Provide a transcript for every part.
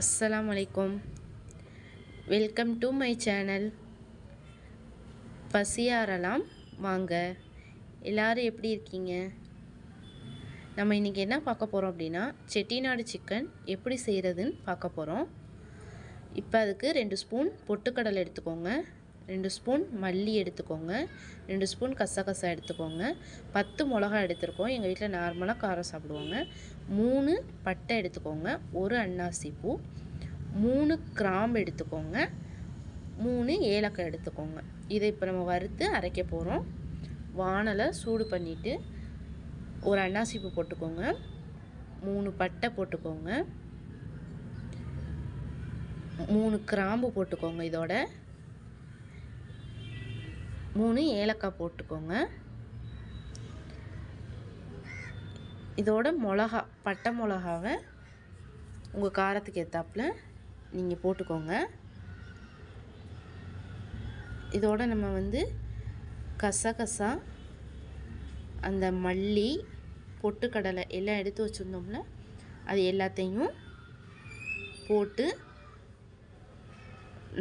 அஸ்ஸலாமு அலைக்கும். Welcome to my channel. பசியாரலாம் வாங்க. எல்லோரும் எப்படி இருக்கீங்க? நம்ம இன்றைக்கி என்ன பார்க்க போகிறோம் அப்படின்னா, செட்டிநாடு சிக்கன் எப்படி செய்கிறதுன்னு பார்க்க போகிறோம். இப்போ அதுக்கு 2 ஸ்பூன் பொட்டுக்கடலை எடுத்துக்கோங்க, 2 ஸ்பூன் மல்லி எடுத்துக்கோங்க, 2 ஸ்பூன் கசகசா எடுத்துக்கோங்க, 10 மிளகா எடுத்துருக்கோம். எங்கள் வீட்டில் நார்மலாக காரம் சாப்பிடுவாங்க. 3 பட்டை எடுத்துக்கோங்க, 1 அன்னாசி பூ, 3 கிராம்பு எடுத்துக்கோங்க, 3 ஏலக்காய் எடுத்துக்கோங்க. இதை இப்போ நம்ம வறுத்து அரைக்க போகிறோம். வாணலை சூடு பண்ணிவிட்டு 1 அன்னாசி பூ போட்டுக்கோங்க, 3 பட்டை போட்டுக்கோங்க, 3 கிராம்பு போட்டுக்கோங்க, இதோட 3 ஏலக்காய் போட்டுக்கோங்க. இதோட மிளகா, பட்டை மிளகாவை உங்கள் காரத்துக்கு ஏற்றாப்புல நீங்கள் போட்டுக்கோங்க. இதோட நம்ம கசகசா, அந்த மல்லி, பொட்டுக்கடலை எல்லாம் எடுத்து வச்சுருந்தோம்ல, அது எல்லாத்தையும் போட்டு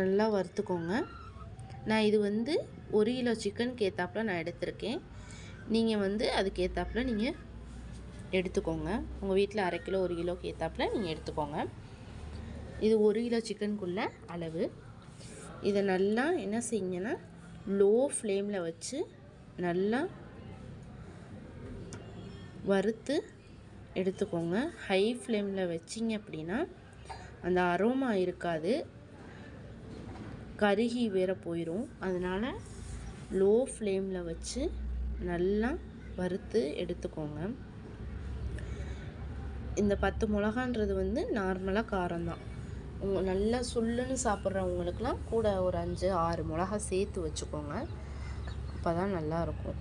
நல்லா வறுத்துக்கோங்க. நான் இது 1 கிலோ சிக்கனுக்கு ஏற்றாப்புல நான் எடுத்திருக்கேன். நீங்கள் அதுக்கு ஏற்றாப்புல நீங்கள் எடுத்துக்கோங்க. உங்கள் வீட்டில் அரை கிலோ 1 கிலோக்கு ஏற்றாப்புல நீங்கள் எடுத்துக்கோங்க. இது 1 கிலோ சிக்கனுக்குள்ள அளவு. இதை நல்லா என்ன செய்யுங்கன்னா, லோ ஃப்ளேமில் வச்சு நல்லா வறுத்து எடுத்துக்கோங்க. ஹை ஃப்ளேமில் வச்சிங்க அப்படின்னா அந்த அரோமா இருக்காது, கருகி வேற போயிடும். அதனால் லோ ஃப்ளேமில் வச்சு நல்லா வறுத்து எடுத்துக்கோங்க. இந்த 10 மிளகான்றது நார்மலாக காரம்தான். நல்லா சுள்ளுன்னு சாப்பிட்றவங்களுக்குலாம் கூட ஒரு 5-6 மிளகா சேர்த்து வச்சுக்கோங்க. அப்போ தான் நல்லாயிருக்கும்.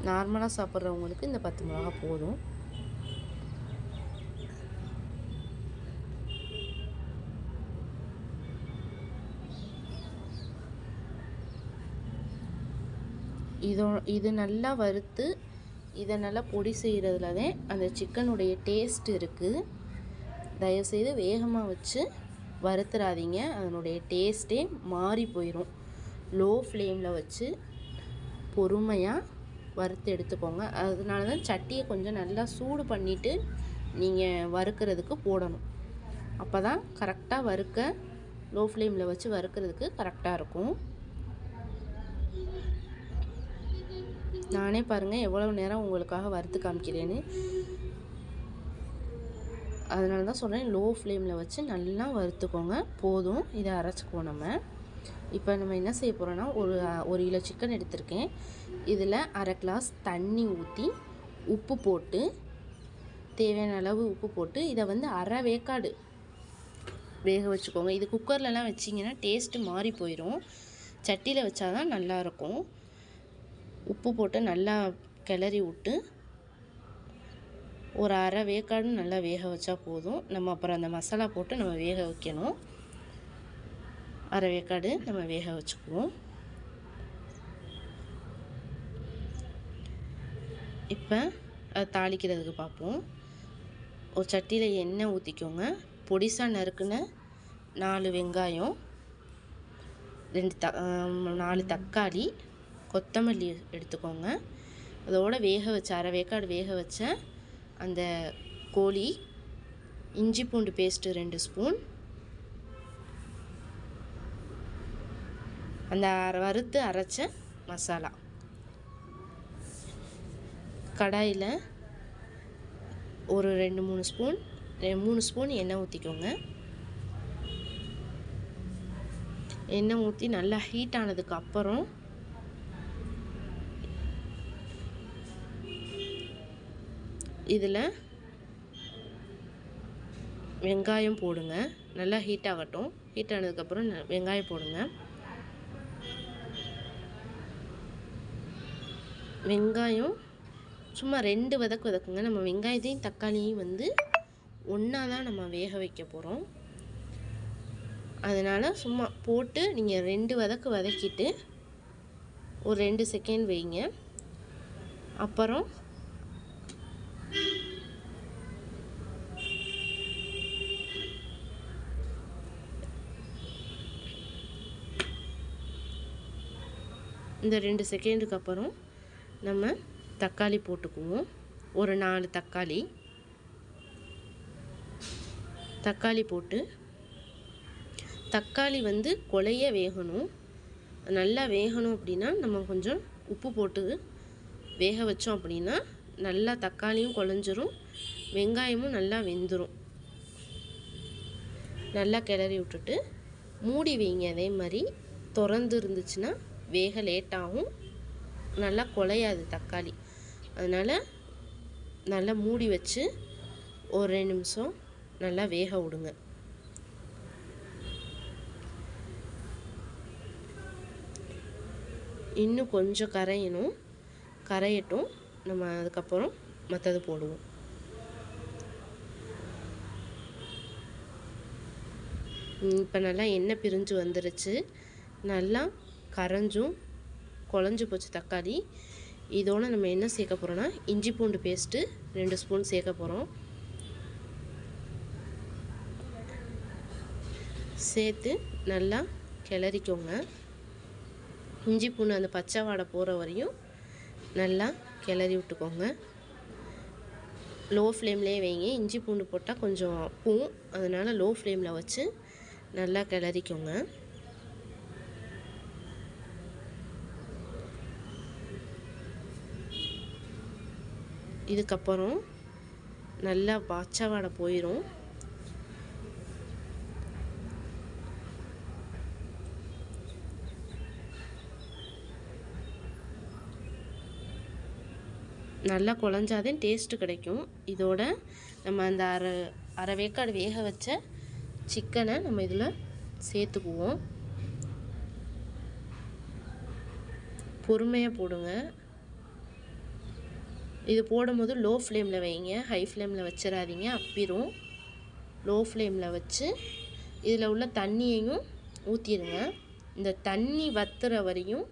நார்மலாக சாப்பிட்றவங்களுக்கு இந்த 10 மிளகா போதும். இது நல்லா வறுத்து இதை நல்லா பொடி செய்கிறதுல தான் அந்த சிக்கனுடைய டேஸ்ட் இருக்குது. தயவுசெய்து வேகமாக வச்சு வறுத்துறாதீங்க, அதனுடைய டேஸ்ட்டே மாறி போயிடும். லோ ஃப்ளேமில் வச்சு பொறுமையாக வறுத்து எடுத்துக்கோங்க. அதனால தான் சட்டியை கொஞ்சம் நல்லா சூடு பண்ணிவிட்டு நீங்கள் வறுக்கிறதுக்கு போடணும். அப்போ தான் கரெக்டாக வறுக்க, லோ ஃப்ளேமில் வச்சு வறுக்கிறதுக்கு கரெக்டாக இருக்கும். நானே பாருங்கள் எவ்வளோ நேரம் உங்களுக்காக வறுத்து காமிக்கிறேன்னு. அதனால தான் சொல்கிறேன், லோ ஃப்ளேமில் வச்சு நல்லா வறுத்துக்கோங்க. போதும், இதை அரைச்சிக்குவோம் நம்ம. இப்போ நம்ம என்ன செய்ய போகிறோன்னா, ஒரு கிலோ சிக்கன் எடுத்திருக்கேன். இதில் அரை கிளாஸ் தண்ணி ஊற்றி உப்பு போட்டு, தேவையான அளவு உப்பு போட்டு இதை அரை வேக்காடு வேக வச்சுக்கோங்க. இது குக்கர்லலாம் வச்சிங்கன்னா டேஸ்ட்டு மாறி போயிடும். சட்டியில் வச்சா தான் நல்லாயிருக்கும். உப்பு போட்டு நல்லா கிளறி விட்டு ஒரு அரை வேக்காடு நல்லா வேக வச்சா போதும். நம்ம அப்புறம் அந்த மசாலா போட்டு நம்ம வேக வைக்கணும். அரை வேக்காடு நம்ம வேக வச்சுக்குவோம். இப்போ அதை தாளிக்கிறதுக்கு பார்ப்போம். ஒரு சட்டியில் எண்ணெய் ஊற்றிக்கோங்க. பொடிசாக நறுக்குன 4 வெங்காயம், 4 தக்காளி, கொத்தமல்லி எடுத்துக்கோங்க. அதோடு வேக வச்ச அரை வேக்காடு வேக வச்ச அந்த கோழி, இஞ்சி பூண்டு பேஸ்ட்டு 2 ஸ்பூன், அந்த வறுத்து அரைச்ச மசாலா. கடாயில் ஒரு 3 ஸ்பூன் எண்ணெய் ஊற்றிக்கோங்க. எண்ணெய் ஊற்றி நல்லா ஹீட் ஆனதுக்கு அப்புறம் இதில் வெங்காயம் போடுங்க. நல்லா ஹீட் ஆகட்டும். ஹீட் ஆனதுக்கப்புறம் வெங்காயம் போடுங்க. வெங்காயம் சும்மா 2 வதக்குங்க. நம்ம வெங்காயத்தையும் தக்காளியும் ஒன்றா தான் நம்ம வேக வைக்க போகிறோம். அதனால் சும்மா போட்டு நீங்கள் 2 வதக்கிட்டு ஒரு 2 செகண்ட் வைங்க. அப்புறம் இந்த 2 செகண்டுக்கு அப்புறம் நம்ம தக்காளி போட்டுக்குவோம். ஒரு 4 தக்காளி போட்டு, தக்காளி வந்து குழைய வேகணும். நல்லா வேகணும் அப்படின்னா நம்ம கொஞ்சம் உப்பு போட்டு வேக வச்சோம் அப்படின்னா நல்லா தக்காளியும் குழஞ்சிரும், வெங்காயமும் நல்லா வெந்துடும். நல்லா கிளறி விட்டுட்டு மூடி வைங்க. அதே மாதிரி திறந்து இருந்துச்சுன்னா வேக லேட்டாகும், நல்லா குழையாது தக்காளி. அதனால் நல்லா மூடி வச்சு ஒரு 2 நிமிஷம் நல்லா வேக விடுங்க. இன்னும் கொஞ்சம் கரையட்டும். நம்ம அதுக்கப்புறம் மற்றது போடுவோம். இப்போ நல்லா எண்ணெய் பிரிஞ்சு வந்துருச்சு, நல்லா கரைஞ்சும் குழஞ்சி போச்சு தக்காளி. இதோடு நம்ம என்ன சேர்க்க போகிறோன்னா இஞ்சி பூண்டு பேஸ்ட்டு 2 ஸ்பூன் சேர்க்க போகிறோம். சேர்த்து நல்லா கிளறிக்கோங்க. இஞ்சி பூண்டு அந்த பச்சை வாடை போகிற வரையும் நல்லா கிளறி விட்டுக்கோங்க. லோ ஃப்ளேம்லேயே வைங்க. இஞ்சி பூண்டு போட்டால் கொஞ்சம் பூம், அதனால் லோ ஃப்ளேமில் வச்சு நல்லா கிளறிக்கோங்க. இதுக்கப்புறம் நல்லா பச்சை வாடை போயிடும். நல்லா குழஞ்சாதே டேஸ்ட்டு கிடைக்கும். இதோட நம்ம அந்த அரை வேக்காடு வேக வச்ச சிக்கனை நம்ம இதில் சேர்த்துக்குவோம். பொறுமையாக போடுங்க. இது போடும்போது லோ ஃப்ளேமில் வைங்க, ஹை ஃப்ளேமில் வச்சிடாதீங்க, அப்பிரும். லோ ஃப்ளேமில் வச்சு இதில் உள்ள தண்ணியையும் ஊற்றிடுங்க. இந்த தண்ணி வத்துற வரையும்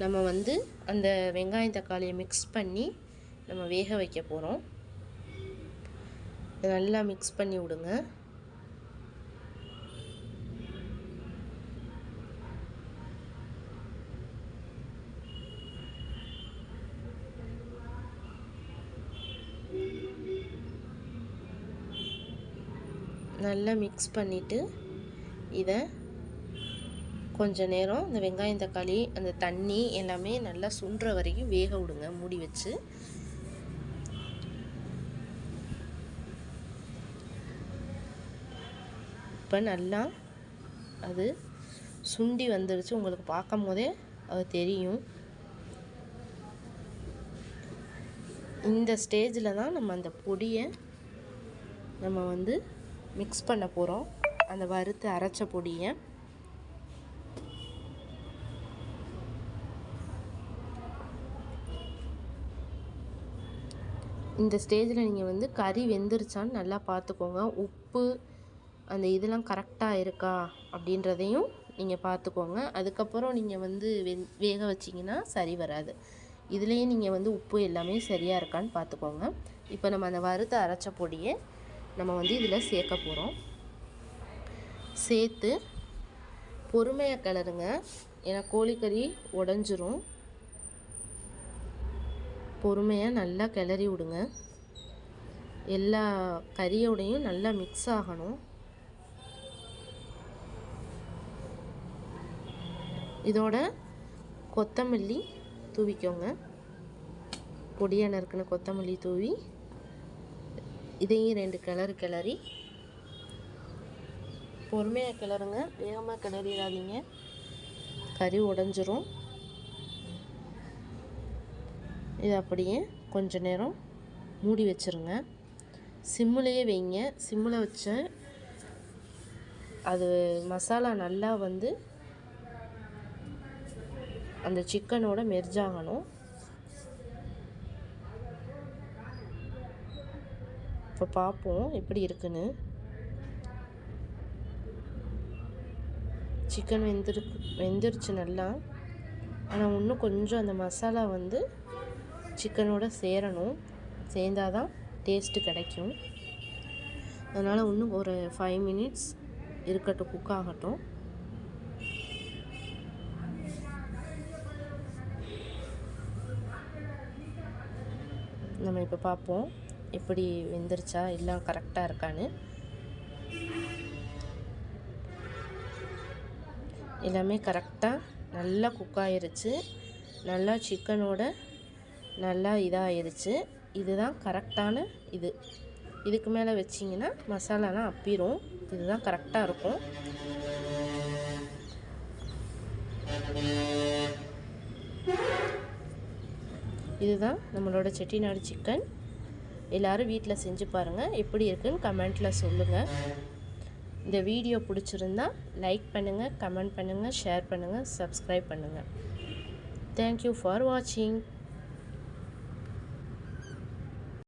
நம்ம வந்து அந்த வெங்காயம் தக்காளியை மிக்ஸ் பண்ணி நம்ம வேக வைக்க போகிறோம். நல்லா மிக்ஸ் பண்ணி விடுங்க. நல்லா மிக்ஸ் பண்ணிவிட்டு இதை கொஞ்ச நேரம் இந்த வெங்காயம் தக்காளி அந்த தண்ணி எல்லாமே நல்லா சுண்டுற வரைக்கும் வேக விடுங்க மூடி வச்சு. இப்போ நல்லா அது சுண்டி வந்துடுச்சு, உங்களுக்கு பார்க்கும் போதே அது தெரியும். இந்த ஸ்டேஜில் தான் நம்ம அந்த பொடியை நம்ம வந்து மிக்ஸ் பண்ண போகிறோம், அந்த வறுத்து அரைச்ச பொடியை. இந்த ஸ்டேஜில் நீங்கள் வந்து கறி வெந்துருச்சான்னு நல்லா பார்த்துக்கோங்க. உப்பு அந்த இதெல்லாம் கரெக்டாக இருக்கா அப்படின்றதையும் நீங்கள் பார்த்துக்கோங்க. அதுக்கப்புறம் நீங்கள் வந்து வேக வச்சிங்கன்னா சரி வராது. இதுலேயே நீங்கள் வந்து உப்பு எல்லாமே சரியாக இருக்கான்னு பார்த்துக்கோங்க. இப்போ நம்ம அந்த வறுத்த அரைச்ச பொடியை நம்ம வந்து இதில் சேர்க்க போகிறோம். சேர்த்து பொறுமையாக கிளறுங்க, ஏன்னா கோழிக்கறி உடஞ்சிரும். பொறுமையாக நல்லா கிளறி விடுங்க. எல்லா கறியோடையும் நல்லா மிக்ஸ் ஆகணும். இதோட கொத்தமல்லி தூவிக்கோங்க. பொடியாக நறுக்குன கொத்தமல்லி தூவி இதையும் 2 கிளறி பொறுமையாக கிளறுங்க, வேகமாக கிளறிடாதீங்க, கறி உடஞ்சிரும். இது அப்படியே கொஞ்ச நேரம் மூடி வச்சுருங்க. சிம்முலேயே வைங்க. சிம்மில் வச்சு அது மசாலா நல்லா வந்து அந்த சிக்கனோட மெர்ஜ் ஆகணும். இப்போ பார்ப்போம் எப்படி இருக்குன்னு. சிக்கன் வெந்துருச்சு நல்லா. ஆனால் இன்னும் கொஞ்சம் அந்த மசாலா வந்து சிக்கனோட சேரணும், சேர்ந்தால் தான் டேஸ்ட்டு கிடைக்கும். அதனால் இன்னும் ஒரு 5 மினிட்ஸ் இருக்கட்டும், குக் ஆகட்டும். நம்ம இப்போ பார்ப்போம் எப்படி வெந்துருச்சா எல்லாம் கரெக்டாக இருக்கான்னு. எல்லாமே கரெக்டாக நல்லா குக் ஆயிருச்சு. நல்லா சிக்கனோட நல்லா இதாகிருச்சு. இதுதான் கரெக்டான இது. இதுக்கு மேலே வச்சிங்கன்னா மசாலாலாம் அப்பிரும். இதுதான் கரெக்டாக இருக்கும். இதுதான் நம்மளோட செட்டிநாடு சிக்கன். எல்லோரும் வீட்டில் செஞ்சு பாருங்கள். எப்படி இருக்குன்னு கமெண்ட்டில் சொல்லுங்கள். இந்த வீடியோ பிடிச்சிருந்தா லைக் பண்ணுங்கள், கமெண்ட் பண்ணுங்கள், ஷேர் பண்ணுங்கள், சப்ஸ்கிரைப் பண்ணுங்கள். தேங்க்யூ ஃபார் வாட்சிங்.